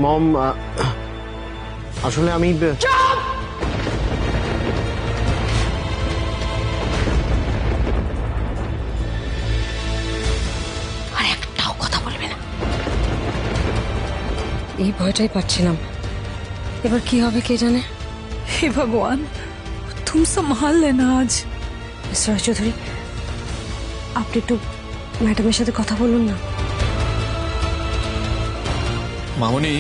মম, আসলে আমি আর একটাও কথা বলবে না। এই ভয়টাই পাচ্ছিলাম, এবার কি হবে কে জানে। हे भगवान, तुम संभाल लेना आज। মিস্টার চৌধুরী, আপনি একটু ম্যাডামের সাথে কথা বলুন না। মামনি,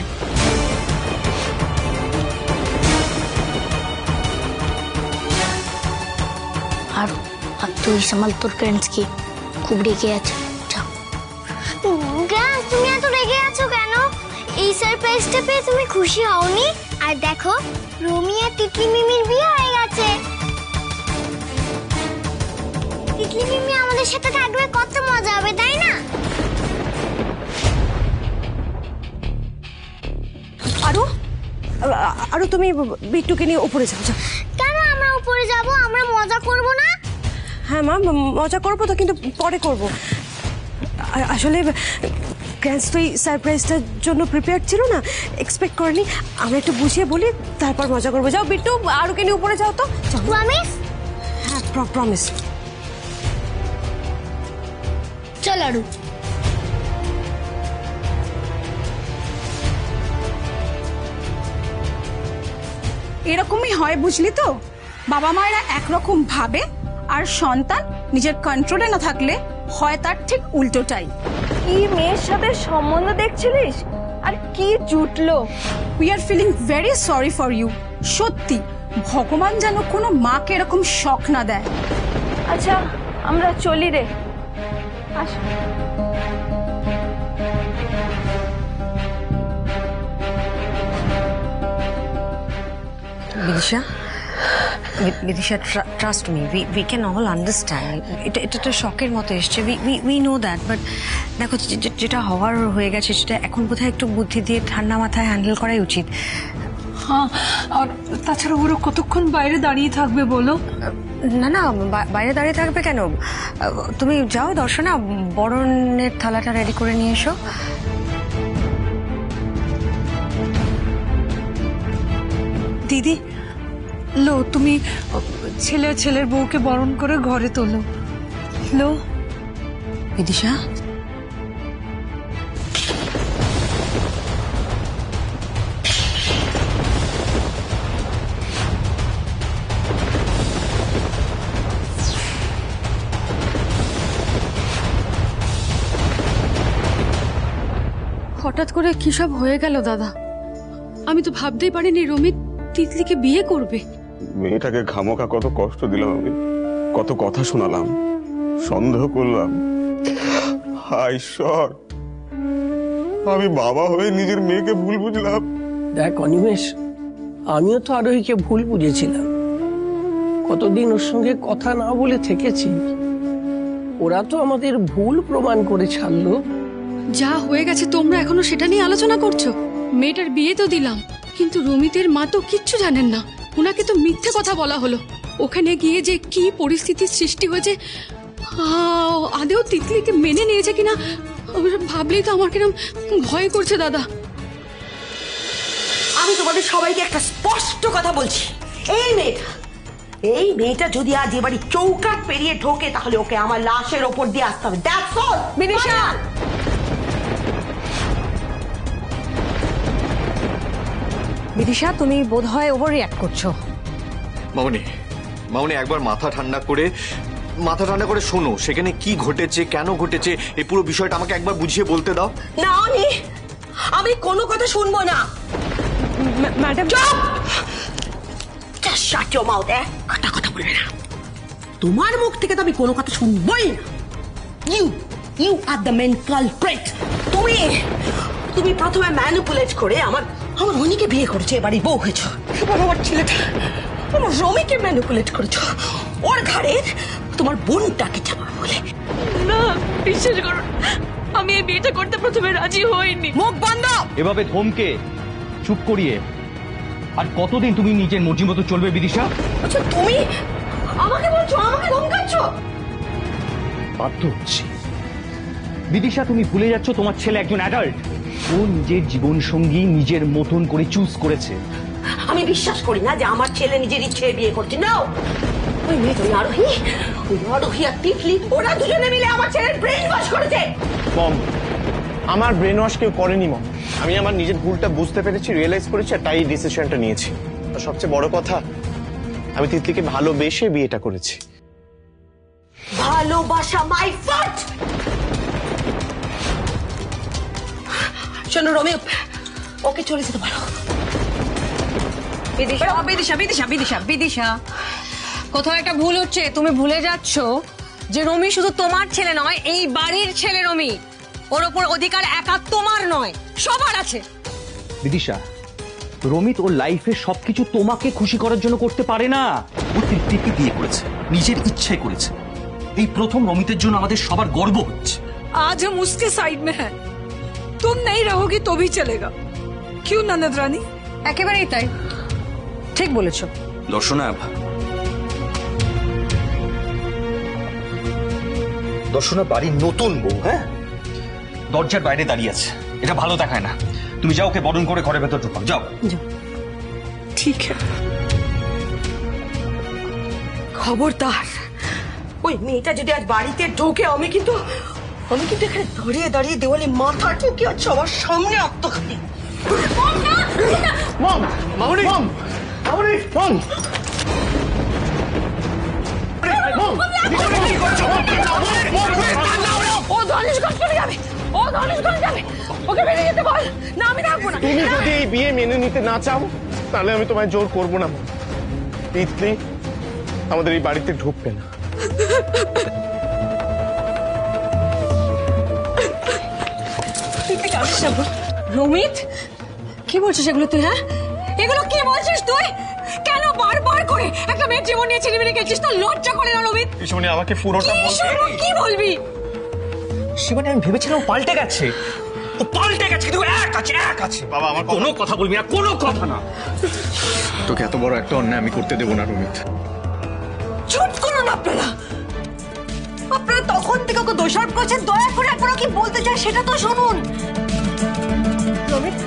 আর আর তুই সামাল তোর ফ্রেন্ডস কি খুব রেগে আছে। গ্রাস, তুমি এত রেগে আছো কেন? এই সারপ্রাইজটা পেয়ে তুমি খুশি হওনি? আর দেখো, রুমি আর তিতলি মিমির বিয়ে হয়ে গেছে। তিতলি মিমি আমাদের সাথে থাকবে, কত মজা হবে, তাই না? আরো তুমি বিট্টুকে নিয়ে উপরে যাও। যাও। কেন আমরা উপরে যাব? আমরা মজা করব না? হ্যাঁ মা, মজা করবো তো, কিন্তু পরে করব। আসলে গ্র্যান্ডস তো এই সারপ্রাইজটার জন্য প্রিপেয়ার ছিল না, এক্সপেক্ট করেনি। আমরা একটু বুঝিয়ে বলি, তারপর মজা করবো। যাও বিট্টু, আরোকে নিয়ে উপরে যাও তো। প্রমিস? হ্যাঁ, প্রমিস। চল আরু। এরকমই হয়, বুঝলি তো? বাবা মায়েরা একরকম ভাবে, আর সন্তান নিজের কন্ট্রোলে না থাকলে হয় তার ঠিক উল্টোটাই। কি মেয়ের সাথে সম্বন্ধ দেখছিলিস, আর কি জুটলো। We are feeling very sorry for you. সত্যি, ভগবান যেন কোনো মাকে এরকম শখ না দেয়। আচ্ছা, আমরা চলি রে। আস। Bidisha, Bidisha, trust me, we can all understand. এটা তো শখের মতো এসছে, উই নো দ্যাট। বাট দেখো, যেটা হওয়ার হয়ে গেছে, সেটা এখন বোধহয় একটু বুদ্ধি দিয়ে ঠান্ডা মাথায় হ্যান্ডেল করাই উচিত। হ্যাঁ, আর তাছাড়া ওরা কতক্ষণ বাইরে দাঁড়িয়ে থাকবে বলো? না না, বাইরে দাঁড়িয়ে থাকবে কেন? তুমি যাও দর্শনা, বরণের থালাটা রেডি করে নিয়ে এসো। দিদি, লো, তুমি ছেলের বউকে বরণ করে ঘরে তোলো। লো। বিদিশা, হঠাৎ করে কি সব হয়ে গেল দাদা? আমি তো ভাবতেই পারিনি রমি তিতলিকে বিয়ে করবে। মেয়েটাকে খামোখা কত কষ্ট দিলাম আমি, কত কথা শোনালাম, সন্দেহ করলাম। হায় ঈশ্বর, আমি বাবা হয়ে নিজের মেয়েকে ভুল বুঝলাম। দেখ অনিমেষ, আমিও তো আরোহীকে ভুল বুঝেছিলাম। কতদিন ওর সঙ্গে কথা না বলে থেকেছি, ওরা তো আমাদের ভুল প্রমাণ করে ছাড়লো। যা হয়ে গেছে তোমরা এখনো সেটা নিয়ে আলোচনা করছো? মেয়েটার বিয়ে তো দিলাম, কিন্তু রমিতের মা তো কিচ্ছু জানেন না। ওনাকে তো মিথ্যে কথা বলা হলো। ওখানে গিয়ে যে কি পরিস্থিতির সৃষ্টি হয়েছে, আদেও তিতলিকে মেনে নিয়েছে কিনা ভাবলেই তো আমার কিরম ভয় করছে দাদা। আমি তোমাদের সবাইকে একটা স্পষ্ট কথা বলছি, এই মেয়েটা যদি আজ এ বাড়ি চৌকাট পেরিয়ে ঢোকে, তাহলে ওকে আমার লাশের ওপর দিয়ে আসতে হবে। That's all. বিদিশা, বিদিশা, তুমি বোধহয় ওভার রিঅ্যাক্ট করছো। মামনি, মামনি, একবার মাথা ঠান্ডা করে শোনো, সেখানে কি ঘটেছে, কেন ঘটেছে, এই পুরো বিষয়টা আমাকে একবার বুঝিয়ে বলতে দাও। না অনি, আমি কোনো কথা শুনবো না। Madam, shut your mouth. কথা বলবে না। তোমার মুখ থেকে তো আমি কোনো কথা শুনবোই না। You are the main culprit. তুমি প্রথমে ম্যানিপুলেট করে আমার রনিকে বিয়ে করেছো, এবারে বউ হয়েছো। এবার আমার ছেলেটা, আমার রমিকে ম্যানিপুলেট করেছো, ওর ঘাড়ে তোমার বোনটাকে চাপা বলে। না, বিশ্বাস করুন, আমি এই বিয়েটা করতে প্রথমে রাজি হইনি। মুখ বন্ধ। এভাবে ধমকে চুপ করিয়ে আর কতদিন তুমি নিজের মর্জি মতো চলবে বিদিশা? আচ্ছা, তুমি আমাকে বলছো, আমাকে ধমকাচ্ছ? বাধ্য হচ্ছি, বিদিশা, তুমি ভুলে যাচ্ছ তোমার ছেলে একজন অ্যাডাল্ট। ও নিজের জীবন সঙ্গী নিজের মতন করে চুজ করেছে। আমি বিশ্বাস করি না যে আমার ছেলে নিজের ইচ্ছে বিয়ে করছে। নাও, ওই মেয়ে তুমি আরোহী, ওই আরোহী আর তিতলি, ওরা দুজনে মিলে আমার ছেলের ব্রেন ওয়াশ করেছে। মম, আমার ব্রেন ওয়াশ কেউ করেনি মম। আমি আমার নিজের ভুলটা বুঝতে পেরেছি, রিয়েলাইজ করেছি, আর তাই ডিসিশনটা নিয়েছি। আর সবচেয়ে বড় কথা, আমি তিতলিকে ভালোবেসে বিয়েটা করেছি। ভালোবাসা মাই ফার্স্ট। শোনো রোমিও, ওকে চলে যেতে পারো। বিদিশা বিদিশা বিদিশা বিদিশা বিদিশা, কোথাও একটা ভুল হচ্ছে। তুমি ভুলে যাচ্ছ যে রমি শুধু তোমার ছেলে নয়, এই বাড়ির ছেলে রমি। ওর ওপর অধিকার একা তোমার নয়, সবার আছে। বিদিশা, রমিত ওর লাইফে সবকিছু তোমাকে খুশি করার জন্য করতে পারে না। ও তৃপ্তিকে বিয়ে করেছে, নিজের ইচ্ছায় করেছে। এই প্রথম রমিতের জন্য আমাদের সবার গর্ব হচ্ছে। आज हम उसके साइड में हैं। तुम नहीं रहोगी तो भी चलेगा। क्यों ननद रानी? একেবারেই তাই, ঠিক বলেছো। দর্শনা, দর্শনা বাড়ির নতুন বউ, হ্যাঁ, দরজার বাইরে দাঁড়িয়ে আছে, এটা ভালো দেখায় না। তুমি যাও, ওকে বরণ করে ঘরের ভেতর ঢুকাও, যাও। ठीक है। খবরদার, ওই মেয়েটা যদি আজ বাড়িতে ঢোকে, আমি কিন্তু এখানে দাঁড়িয়ে দাঁড়িয়ে দেওয়ালে মাথা ঠুকে আর সবার সামনে আত্মঘাতী। মম, মামনি, মম, মামনি, মম। ও ধনুষগড় চলে যাবে, ও ধনুষগড় যাবে। ওকে বেরিয়ে যেতে বল, না আমি থাকবো না। তুমি যদি এই বিয়ে মেনে নিতে না চাও, তাহলে আমি তোমায় জোর করবো না মম। তিতলি আমাদের এই বাড়িতে ঢুকবে না। রমিত, কি বলছিস এগুলো তুই? হ্যাঁ, এগুলো কি বলছিস তুই? কেন বারবার করে একটা মেয়ের জীবন নিয়ে ছিনিমিনি খেলছিস? তোর লজ্জা করে না রমিত? শিবানী, আমাকে পুরোটা বলতে। কি বলবি? শিবানী, আমি ভেবেছিলাম ও পাল্টে গেছে। ও পাল্টে গেছে, কিন্তু এক আছে, এক আছে। বাবা, আমার কোনো কথা বলবি না, কোনো কথা না। তোকে এত বড় একটা অন্যায় আমি করতে দেবো না রমিত। চুপ করুন আপনারা। আপনারা তখন থেকে ওকে দোষারোপ করছেন, দয়া করে আপনারা কি বলতে চান সেটা তো শুনুন। রমিত,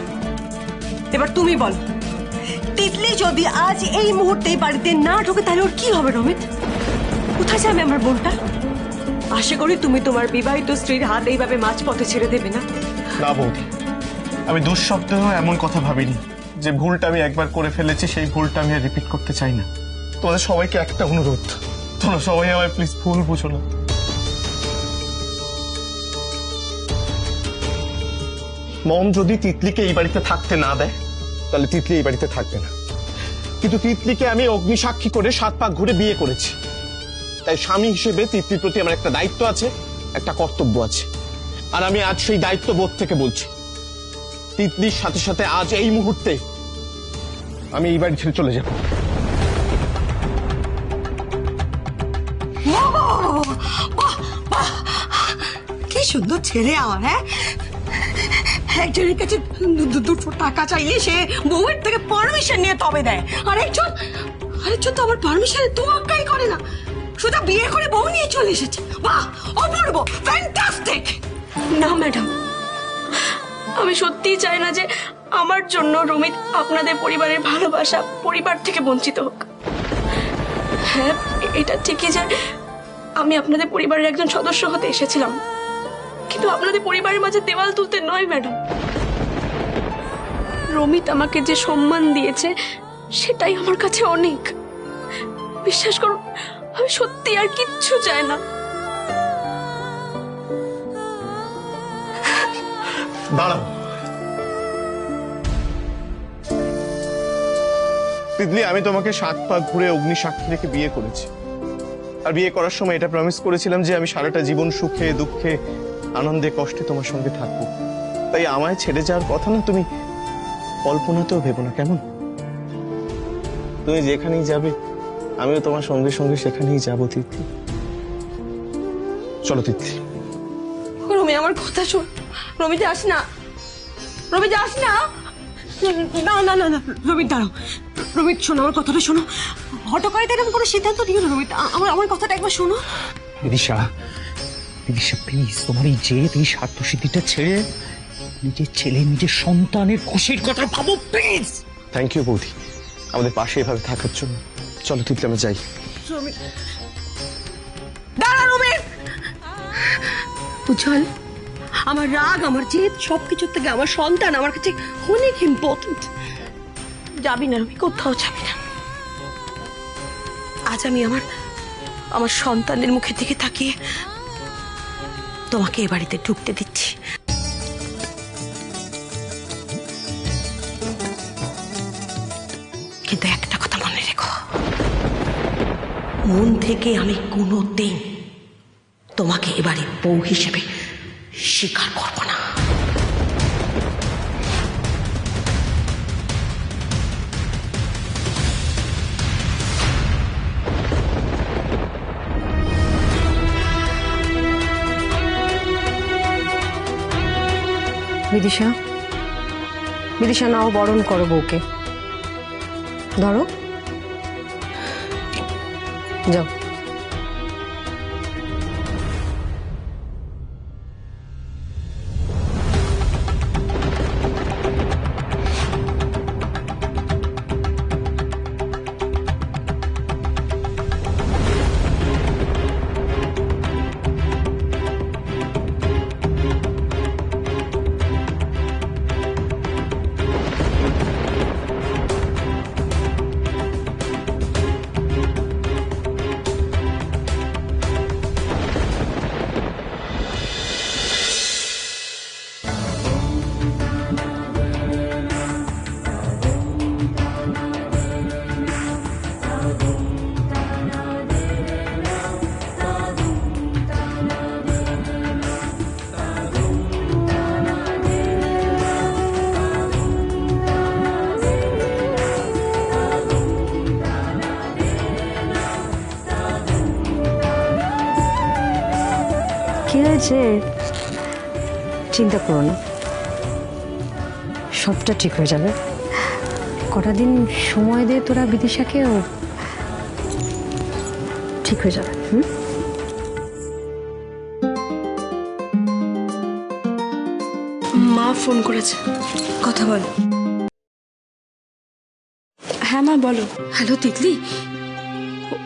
এবার তুমি বল, তিতলি যদি আজ এই মুহূর্তে বাড়িতে না ঢোকে তাহলে ওর কি হবে? রমিত, কোথায় যাবে আমার বোনটা? আশা করি তুমি তোমার বিবাহিত স্ত্রীর হাত এইভাবে মাঝপথে ছেড়ে দেবে না। না বৌদি, আমি দুঃস্বপ্নেও এমন কথা ভাবিনি যে ভুলটা আমি একবার করে ফেলেছি, সেই ভুলটা আমি আর রিপিট করতে চাই না। তোমাদের সবাইকে একটা অনুরোধ, তোমরা সবাই আমায় প্লিজ ভুল বুঝো না। মম যদি তিতলিকে এই বাড়িতে থাকতে না দেয়, তাহলে তিতলি এই বাড়িতে থাকবে না। কিন্তু তিতলিকে আমি অগ্নিসাক্ষী করে 7 পাক ঘুরে বিয়ে করেছি, তাই স্বামী হিসেবে তিতলির প্রতি আমার একটা দায়িত্ব আছে, একটা কর্তব্য আছে। আর আমি আজ সেই দায়িত্ববোধ থেকে বলছি, তিতলির সাথে সাথে আজ এই মুহূর্তে আমি এই বাড়ি ছেড়ে চলে যাব। কি সুন্দর ছেলে আমার, হ্যাঁ, একজনের কাছে 200 টাকা চাইলে সে বউয়ের থেকে পারমিশন নিয়ে তবে দেয়, আরেকজন তো আমার পারমিশনের তোয়াক্কাই করে না, শুধু বিয়ে করে বউ নিয়ে চলে এসেছে। বাহ, অপূর্ব, ফ্যান্টাস্টিক। না ম্যাডাম, আমি সত্যিই চাই না যে আমার জন্য রমিত আপনাদের পরিবারের ভালোবাসা, পরিবার থেকে বঞ্চিত হোক। হ্যাঁ, এটা ঠিকই যে আমি আপনাদের পরিবারের একজন সদস্য হতে এসেছিলাম, কিন্তু আপনাদের পরিবারের মাঝে দেওয়াল তুলতে নয় ম্যাডাম। রমিত আমাকে যে সম্মান দিয়েছে সেটাই আমার কাছে অনেক। বিশ্বাস করুন, আমি সত্যি আর কিচ্ছু চাই না। দাঁড়াও তিতলি, আমি তোমাকে 7 পাক ঘুরে অগ্নিসাক্ষী রেখে বিয়ে করেছি। আর বিয়ে করার সময় এটা প্রমিস করেছিলাম যে আমি সারাটা জীবন সুখে দুঃখে আনন্দে কষ্টে তোমার সঙ্গে থাকবো। তাই আমায় ছেড়ে যাওয়ার কথা না তুমি কল্পনাতেও ভেবো না, কেমন? তুমি যেখানেই যাবে আমিও তোমার সঙ্গে সঙ্গে সেখানেই যাবো তিতলি। চলো তিতলি। রমি, আমার কথা শোন। রমি, যাস না। রমি, যাস না। না না না না, রমিত দাঁড়াও। রমিত, শোনো আমার কথাটা শোনো। হঠাৎ করে এরকম কোনো সিদ্ধান্ত নিও না রমিত, আমার কথাটা একবার শোনো। বিদিশা, বিদিশা প্লিজ, তোমার এই জেদ, এই স্বার্থসিদ্ধিটা ছেড়ে নিজের ছেলে, নিজের সন্তানের খুশির কথা ভাবো প্লিজ। থ্যাংক ইউ বৌদি, আমাদের পাশে এভাবে থাকার জন্য। চলো তিতলি, আমরা যাই। দাঁড়া রুমির, উজ্জ্বল, আমার রাগ, আমার জেদ সবকিছুর থেকে আমার সন্তান আমার কাছে অনেক ইম্পর্টেন্ট। যাবি না রুমি, কোথাও যাবি না। আজ আমি আমার সন্তানের মুখের দিকে তাকিয়ে তোমাকে এ বাড়িতে ঢুকতে দিচ্ছি। কিন্তু একটা কথা মনে রেখো, মন থেকে আমি কোনোদিন তোমাকে এবারে বউ হিসেবে স্বীকার করব না। বিদিশা, বিদিশা নাও, বরণ করো বউকে। ধরো, যাও। কি হয়েছে? চিন্তা করো না, সবটা ঠিক হয়ে যাবে। কটা দিন সময় দে তোরা বিদিশাকেও, ঠিক হয়ে যাবে। মা ফোন করেছে, কথা বল। হ্যাঁ মা বলো। হ্যালো তিতলি,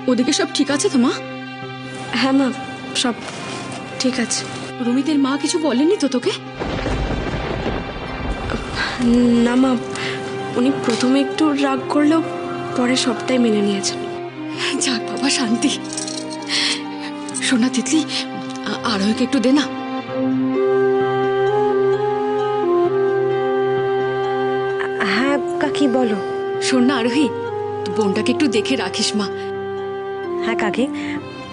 ওদিকে সব ঠিক আছে তো মা? হ্যাঁ মা, সব ঠিক আছে। রুমিতের মা কিছু বলেনি তো তোকে? না মা, উনি প্রথমে একটু রাগ করলেও পরে সবটাই মেনে নিয়েছেন। যাক বাবা, শান্তি। শোনা তিতলি, আরোহীকে একটু দে না। হ্যাঁ কাকি বলো। শোন না আরোহী, বোনটাকে একটু দেখে রাখিস মা। হ্যাঁ কাকি,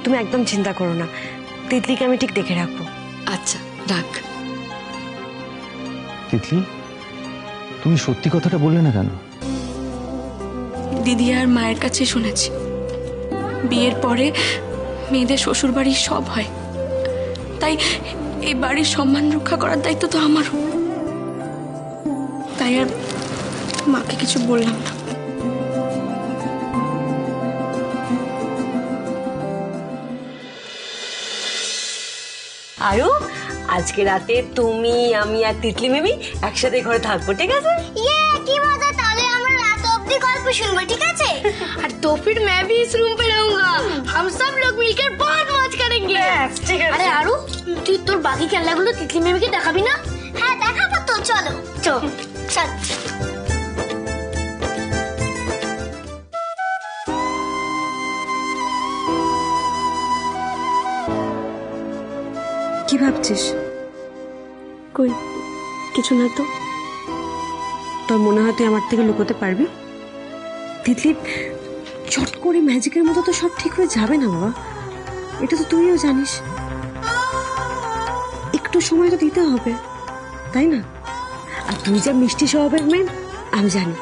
তুমি একদম চিন্তা করো না, তিতলিকে আমি ঠিক দেখে রাখবো। আচ্ছা রাখ। তিতলি, তুমি সত্যি কথাটা বললে না কেন? দিদি আর মায়ের কাছে শুনেছি, বিয়ের পরে মেয়েদের শ্বশুর বাড়ির সব হয়, তাই এই বাড়ির সম্মান রক্ষা করার দায়িত্ব তো আমারও। তাই আর মাকে কিছু বললাম না। আরু, আজকে রাতে তুমি, আমি আর তিতলি মিমি একসাথে ঘরে থাকবো, ঠিক আছে? ये की मजा, ताले আমরা রাত অবধি গল্প শুনবো, ঠিক আছে? और तो फिर मैं भी इस रूम पे रहूंगा। हम सब लोग मिलकर बहुत मौज करेंगे। ঠিক আছে। अरे आरू, তুই তোর বাকি খেলনাগুলো তিতলি মেমিকে দেখাবি না? হ্যাঁ দেখাবো তো, চলো চল। চল। কি ভাবছিস? কই কিছু না তো। তোর মনে হয় তুই আমার থেকে লুকোতে পারবি? তিতলি, চট করে ম্যাজিকের মতো তো সব ঠিক হয়ে যাবে না বাবা, এটা তো তুইও জানিস। একটু সময় তো দিতে হবে, তাই না? আর তুই যা মিষ্টি স্বভাবের মেয়ে, আমি জানি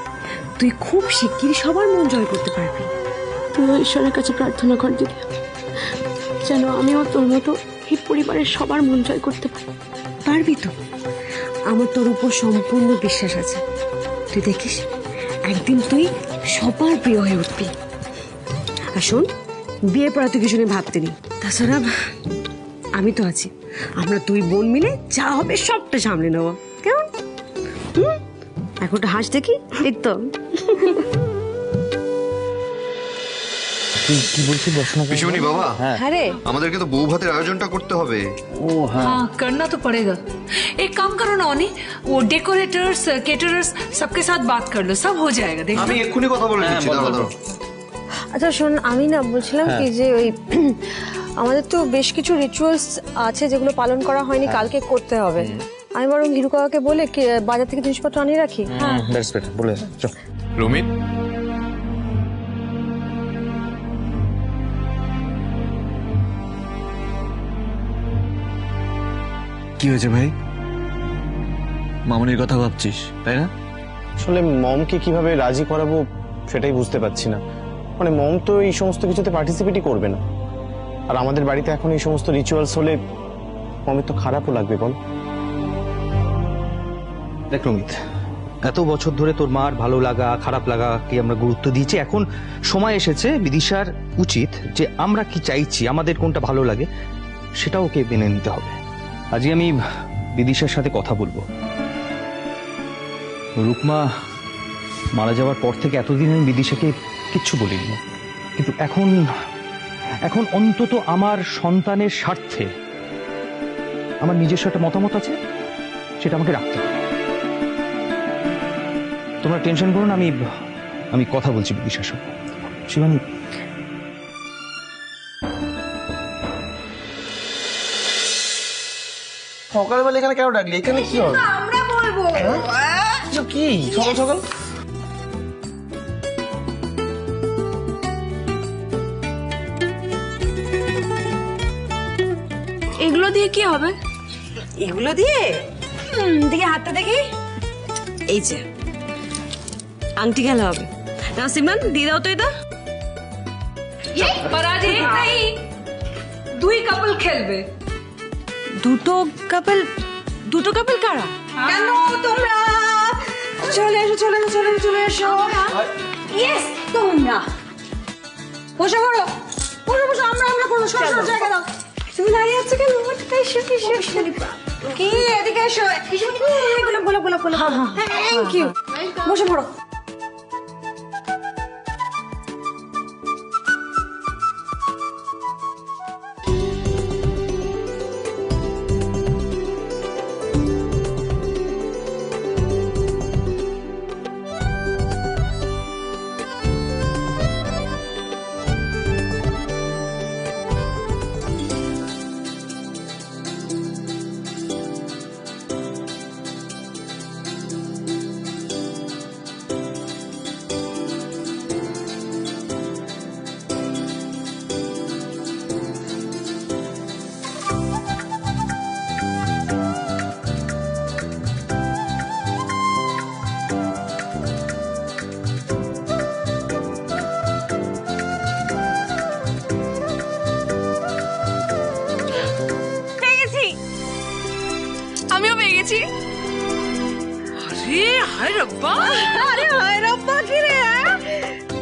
তুই খুব শিগগিরই সবার মন জয় করতে পারবি। তুই ঈশ্বরের কাছে প্রার্থনা কর দিদি, যেন আমিও তোর মতো এই পরিবারের সবার মন জয় করতে পারি। পারবি তো, আমার তোর উপর সম্পূর্ণ বিশ্বাস আছে। তুই দেখিস একদিন তুই সবার প্রিয় হয়ে উঠবি। আর শোন, বিয়ে পড়া তুই কিছু নিয়ে ভাবতে নি। তাছাড়া আমি তো আছি, আমরা দুই বোন মিলে যা হবে সবটা সামলে নেবো, কেমন? এখন একটা হাস দেখি, এই তো। কি বলছিস বসনা? পিসিমণি বাবা, হ্যাঁ রে, আমাদেরকে তো বউ ভাতের আয়োজনটা করতে হবে। ও হ্যাঁ, हाँ करना तो पड़ेगा। एक काम करो ना अनी, वो डेकोरेटर्स केटरर्स सबके साथ बात कर लो, सब हो जाएगा। देखो আমি এক্ষুনি কথা বলে দিচ্ছি, দাঁড়াও দাঁড়াও। আচ্ছা শোন, আমি না বলছিলাম কি যে ওই আমাদের তো বেশ কিছু রিচুয়ালস আছে যেগুলো পালন করা হয়নি, কালকে করতে হবে। আমি বরং হিরু কাকাকে বলে বাজার থেকে জিনিসপত্র আনিয়ে রাখি। দ্যাটস বেটার, বলে চল। রমিত, কি হয়েছে ভাই? মামনির কথা ভাবছিস তাই না? আসলে মমকে কিভাবে রাজি করাবো সেটাই বুঝতে পারছি না। মানে মম তো এই সমস্ত কিছুতে পার্টিসিপেটই করবে না, আর আমাদের বাড়িতে এখন এই সমস্ত রিচুয়ালস হলে মমের তো খারাপও লাগবে, বল? দেখ রমিত, এত বছর ধরে তোর মার ভালো লাগা খারাপ লাগাকে আমরা গুরুত্ব দিয়েছি। এখন সময় এসেছে বিদিশার উচিত যে আমরা কি চাইছি, আমাদের কোনটা ভালো লাগে সেটা ওকে মেনে নিতে হবে। আজই আমি বিদিশার সাথে কথা বলবো। রুকমা মারা যাওয়ার পর থেকে এতদিন আমি বিদিশাকে কিচ্ছু বলিনি, কিন্তু এখন অন্তত আমার সন্তানের স্বার্থে আমার নিজস্ব একটা মতামত আছে, সেটা আমাকে রাখতে হবে। তোমরা টেনশন করো না, আমি কথা বলছি বিদিশার সাথে। শিবানী, সকালবেলা এখানে কেন ডাকলি? এখানে কি হবে? আমরা বলবো কি সকাল সকাল? এগুলো দিয়ে কি হবে? এগুলো দিয়ে দেখি, হাতটা দেখি, এই যে আংটি খেলা হবে। না সিমান, দিয়ে দাও তো এটা। पर आज एक नहीं, দুই কাপল খেলবে। দুটো কাপল? দুটো কাপল কারা? কেন তোমরা? চলে এসো চলে এসো চলে এসো চলে এসো। ইয়েস, তোমরা বসে পড়ো, বসে বসে আমরা কোনো সরসর জায়গা দাও। তুমি দাঁড়িয়ে আছো কেন? কি এদিকে এসো। বলো বলো বলো। Thank you. বসে পড়ো। আমিও পেয়ে গেছি। আরে হায় রব্বা, আরে হায় রব্বা, কি রে?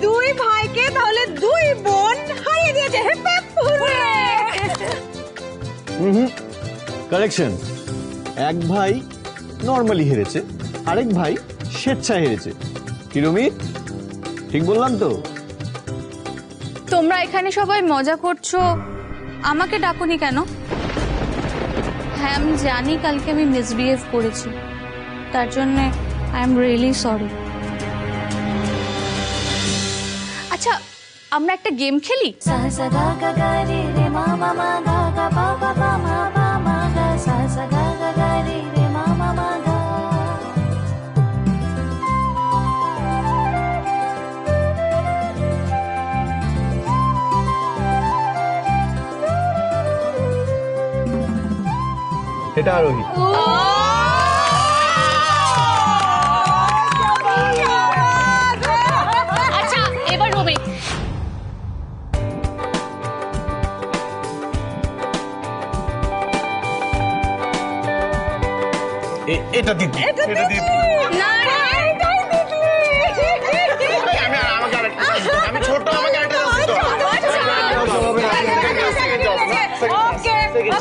দুই ভাইকে তাহলে দুই বোন হারিয়ে দিয়েছে। কারেকশন, এক ভাই নর্মালি হেরেছে, আরেক ভাই স্বেচ্ছায় হেরেছে। কি রমিত, ঠিক বললাম তো? তোমরা এখানে সবাই মজা করছো, আমাকে ডাকুনি কেন? হ্যাঁ আমি জানি কালকে আমি মিসবিহেভ করেছি, তার জন্য আই এম রিয়েলি সরি। আচ্ছা আমরা একটা গেম খেলি। এটা আরোহী। আচ্ছা এবার রবি। এটা দিদি, এটা দিদি। না রে, আমি ছোট, আমাকে আরেকটা দাও তো। ওকে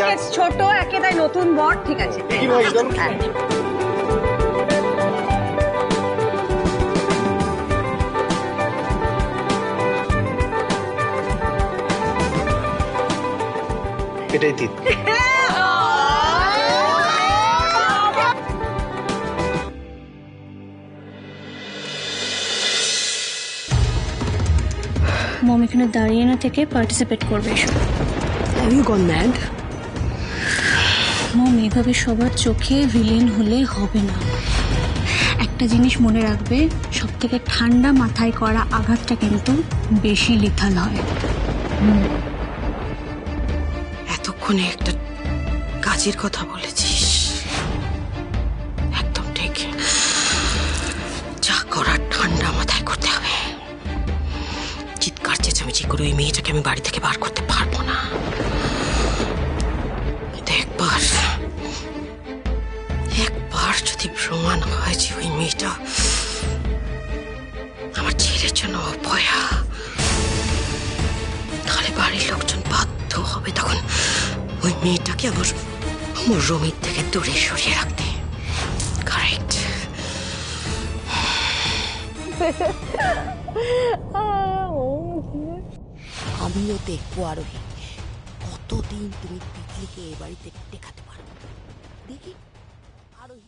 একে ছোট একে তাই নতুন বর, ঠিক আছে। কি ভাই এটা? হ্যাঁ। এটাই তিতলি। মম এখানে দাঁড়িয়ে না থেকে পার্টিসিপেট করবে এসব। Have you gone mad? মম এভাবে সবার চোখে ভিলেন হলে হবে না। একটা জিনিস মনে রাখবে, সব থেকে ঠান্ডা মাথায় করা আঘাতটা কিন্তু বেশি লিথাল হয়। এতক্ষণে একটা কাজের কথা বলেছিস, একদম ঠিক। যা করার ঠান্ডা মাথায় করতে হবে। চিৎকার চেঁচামেচি করে ওই মেয়েটাকে আমি বাড়ি থেকে বার করতে পারবো না। কিন্তু একবার যদি প্রমাণ হয় যে ওই মেয়েটা আমার ছেলের জন্য অপয়া, তাহলে বাড়ির লোকজন বাধ্য হবে তখন ওই মেয়েটাকে আমার রমির থেকে দূরে সরিয়ে রাখতে। কারেক্ট। আমিও দেখবো আরোহী কতদিন তুমি তিতলিকে এ বাড়িতে টেকাতে পারো। দেখি আরোহী